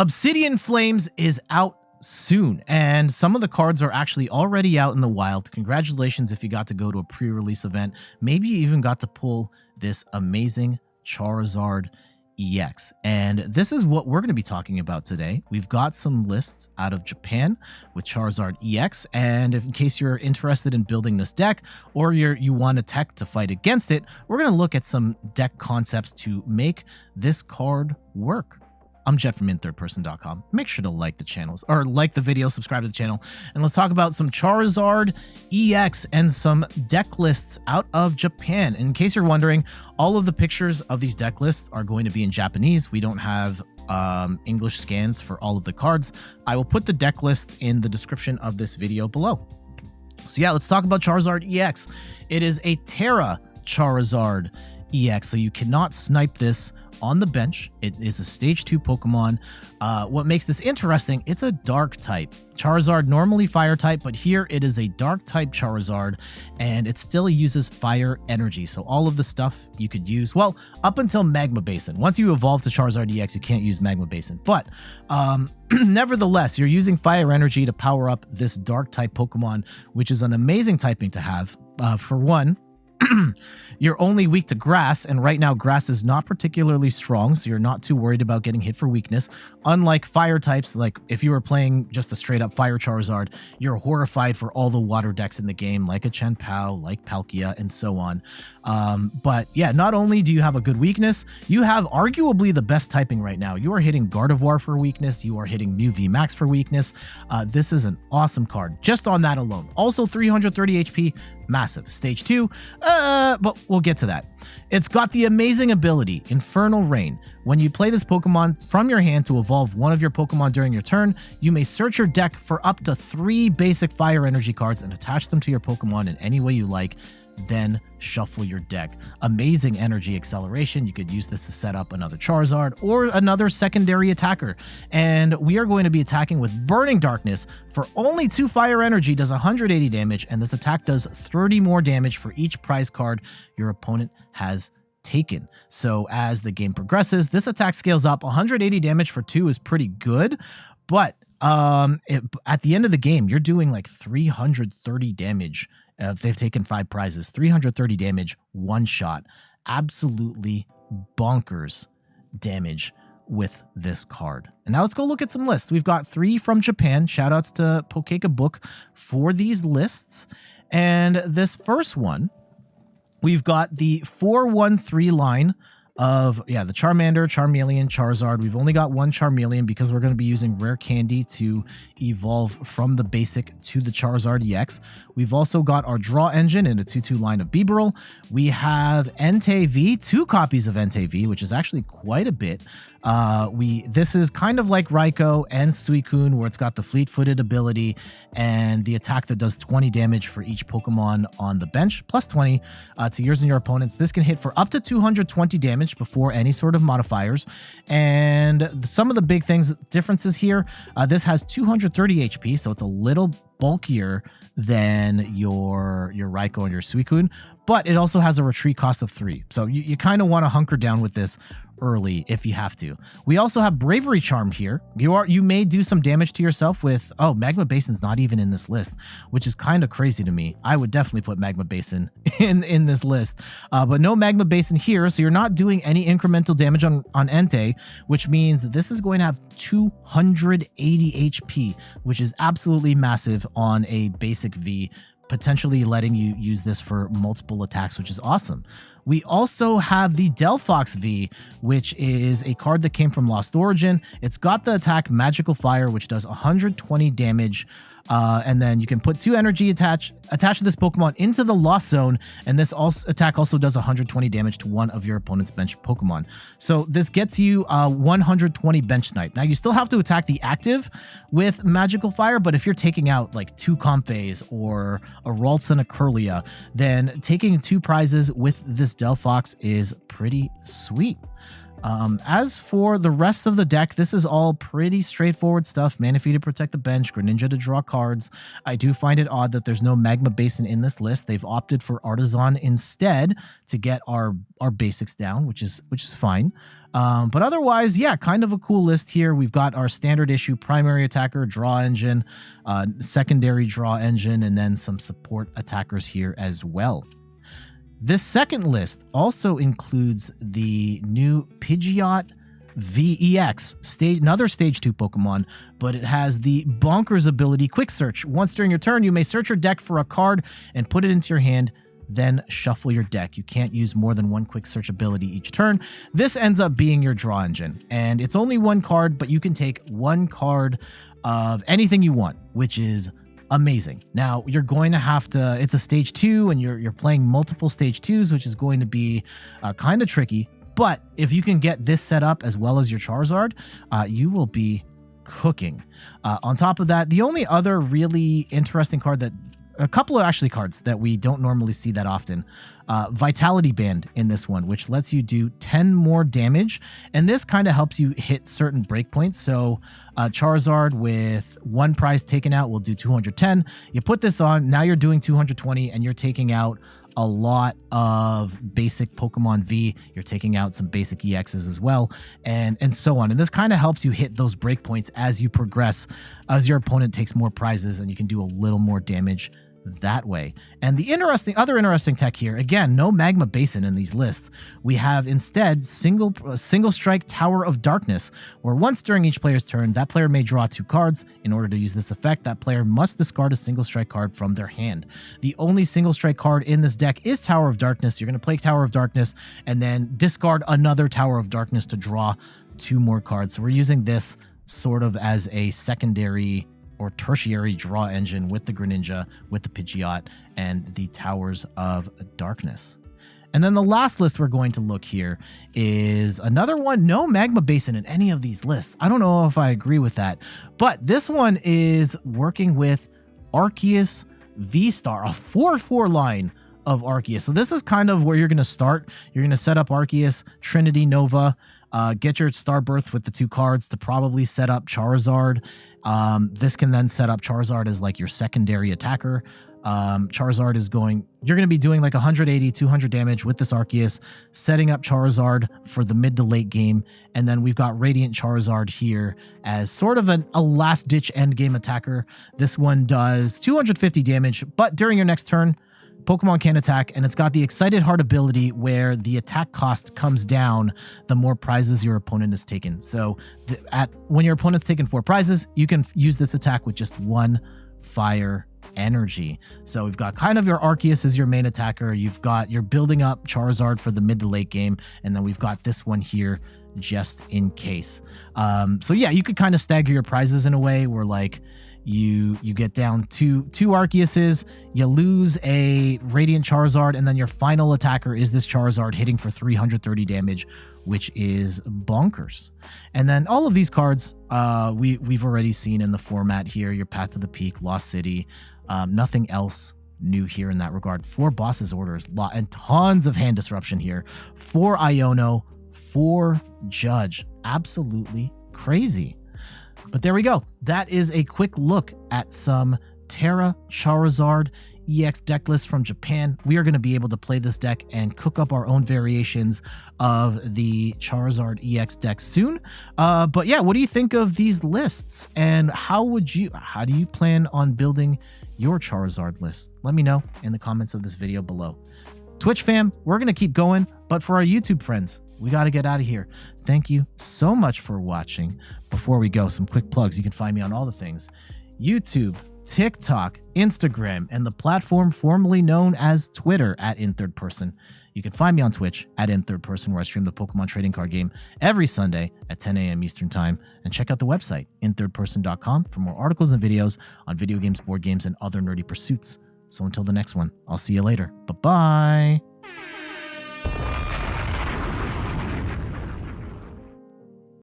Obsidian Flames is out soon, and some of the cards are actually already out in the wild. Congratulations if you got to go to a pre-release event. Maybe you even got to pull this amazing Charizard EX. And this is what we're going to be talking about today. We've got some lists out of Japan with Charizard EX, and in case you're interested in building this deck or you want a tech to fight against it, we're going to look at some deck concepts to make this card work. I'm Jet from inthirdperson.com. Make sure to like the channels, or like the video, subscribe to the channel, and let's talk about some Charizard EX and some deck lists out of Japan. In case you're wondering, all of the pictures of these deck lists are going to be in Japanese. We don't have English scans for all of the cards. I will put the deck lists in the description of this video below. So yeah, let's talk about Charizard EX. It is a Tera Charizard EX, so you cannot snipe this on the bench. It is a stage 2 Pokemon. What makes this interesting, it's a dark type. Charizard normally fire type, but here it is a dark type Charizard, and it still uses fire energy. So all of the stuff you could use, well, up until Magma Basin. Once you evolve to Charizard EX, you can't use Magma Basin. But nevertheless, you're using fire energy to power up this dark type Pokemon, which is an amazing typing to have. For one, you're only weak to grass, and right now grass is not particularly strong, so you're not too worried about getting hit for weakness. Unlike fire types, like if you were playing just a straight up fire Charizard, you're horrified for all the water decks in the game, like a Chien-Pao, like Palkia, and so on. But yeah, not only do you have a good weakness, you have arguably the best typing right now. You are hitting Gardevoir for weakness, you are hitting Mew VMAX for weakness. This is an awesome card, just on that alone. Also 330 HP, massive. Stage 2, but we'll get to that. It's got the amazing ability, Infernal Rain. When you play this Pokemon from your hand to evolve one of your Pokemon during your turn, you may search your deck for up to 3 basic fire energy cards and attach them to your Pokemon in any way you like, then shuffle your deck. Amazing energy acceleration. You could use this to set up another Charizard or another secondary attacker. And we are going to be attacking with Burning Darkness. For only 2 fire energy, does 180 damage, and this attack does 30 more damage for each prize card your opponent has taken. So as the game progresses, this attack scales up. 180 damage for 2 is pretty good, but at the end of the game, you're doing like 330 damage. If they've taken 5 prizes, 330 damage, 1 shot. Absolutely bonkers damage with this card. And now let's go look at some lists. We've got 3 from Japan. Shoutouts to Pokeka Book for these lists. And this first one, we've got the 413 line of, the Charmander, Charmeleon, Charizard. We've only got 1 Charmeleon because we're going to be using Rare Candy to evolve from the basic to the Charizard EX. We've also got our Draw Engine in a 2-2 line of Bibarel. We have Entei V, 2 copies of Entei V, which is actually quite a bit. This is kind of like Raikou and Suicune, where it's got the fleet-footed ability and the attack that does 20 damage for each Pokemon on the bench, plus 20 to yours and your opponents. This can hit for up to 220 damage before any sort of modifiers. And some of the big differences here, this has 230 HP, so it's a little bulkier than your Raikou and your Suicune, but it also has a retreat cost of 3. So you kind of want to hunker down with this early if you have to. We also have Bravery Charm here. You may do some damage to yourself with, Magma Basin's not even in this list, which is kind of crazy to me. I would definitely put Magma Basin in this list, but no Magma Basin here, so you're not doing any incremental damage on Entei, which means this is going to have 280 HP, which is absolutely massive on a basic V, potentially letting you use this for multiple attacks, which is awesome. We also have the Delphox V, which is a card that came from Lost Origin. It's got the attack Magical Fire, which does 120 damage. And then you can put 2 energy attached to this Pokemon into the Lost Zone, and this attack also does 120 damage to one of your opponent's bench Pokemon. So this gets you 120 bench snipe. Now you still have to attack the active with Magical Fire, but if you're taking out like 2 Comphase or a Ralts and a Curlia, then taking 2 prizes with this Delphox is pretty sweet. As for the rest of the deck, this is all pretty straightforward stuff. Manaphy to protect the bench, Greninja to draw cards. I do find it odd that there's no Magma Basin in this list. They've opted for Artazon instead to get our basics down, which is fine. But otherwise, yeah, kind of a cool list here. We've got our standard issue primary attacker, draw engine, secondary draw engine, and then some support attackers here as well. This second list also includes the new Pidgeot VEX, another Stage 2 Pokemon, but it has the bonkers ability, Quick Search. Once during your turn, you may search your deck for a card and put it into your hand, then shuffle your deck. You can't use more than one Quick Search ability each turn. This ends up being your draw engine, and it's only one card, but you can take one card of anything you want, which is amazing. Now, you're going to have to, it's a stage 2 and you're playing multiple stage 2s, which is going to be kind of tricky. But if you can get this set up as well as your Charizard, you will be cooking. On top of that, the only other really interesting card that, a couple of actually cards that we don't normally see that often. Vitality Band in this one, which lets you do 10 more damage. And this kind of helps you hit certain breakpoints. So Charizard with one prize taken out will do 210. You put this on, now you're doing 220 and you're taking out a lot of basic Pokemon V. You're taking out some basic EXs as well, and so on. And this kind of helps you hit those breakpoints as you progress, as your opponent takes more prizes, and you can do a little more damage that way. And the other interesting tech here, again, no Magma Basin in these lists. We have instead single strike Tower of Darkness, where once during each player's turn, that player may draw 2 cards. In order to use this effect, that player must discard a single strike card from their hand. The only single strike card in this deck is Tower of Darkness. You're going to play Tower of Darkness and then discard another Tower of Darkness to draw 2 more cards. So we're using this sort of as a secondary or tertiary draw engine with the Greninja, with the Pidgeot, and the Towers of Darkness. And then the last list we're going to look here is another one, no Magma Basin in any of these lists. I don't know if I agree with that, but this one is working with Arceus V-Star, a 4/4 line of Arceus. So this is kind of where you're going to start. You're going to set up Arceus, Trinity, Nova, get your Star Birth with the 2 cards to probably set up Charizard. This can then set up Charizard as like your secondary attacker. Charizard is you're going to be doing like 180, 200 damage with this Arceus, setting up Charizard for the mid to late game. And then we've got Radiant Charizard here as sort of a last ditch end game attacker. This one does 250 damage, but during your next turn, Pokemon can attack, and it's got the Excited Heart ability where the attack cost comes down the more prizes your opponent has taken. So when your opponent's taken 4 prizes, you can use this attack with just 1 fire energy. So we've got kind of your Arceus as your main attacker. You're building up Charizard for the mid to late game, and then we've got this one here just in case. So yeah, you could kind of stagger your prizes in a way where like you get down two Arceuses, you lose a Radiant Charizard, and then your final attacker is this Charizard hitting for 330 damage, which is bonkers. And then all of these cards we've already seen in the format here. Your Path to the Peak, Lost City, nothing else new here in that regard. 4 Boss's Orders, and tons of hand disruption here. 4 Iono, 4 Judge. Absolutely crazy. But there we go. That is a quick look at some Tera Charizard EX deck lists from Japan. We are going to be able to play this deck and cook up our own variations of the Charizard EX deck soon. But yeah, what do you think of these lists? And how do you plan on building your Charizard list? Let me know in the comments of this video below. Twitch fam, we're going to keep going, but for our YouTube friends, we got to get out of here. Thank you so much for watching. Before we go, some quick plugs. You can find me on all the things: YouTube, TikTok, Instagram, and the platform formerly known as Twitter at @InThirdPerson. You can find me on Twitch at @InThirdPerson, where I stream the Pokemon trading card game every Sunday at 10 a.m. Eastern Time. And check out the website, inthirdperson.com, for more articles and videos on video games, board games, and other nerdy pursuits. So until the next one, I'll see you later. Bye-bye.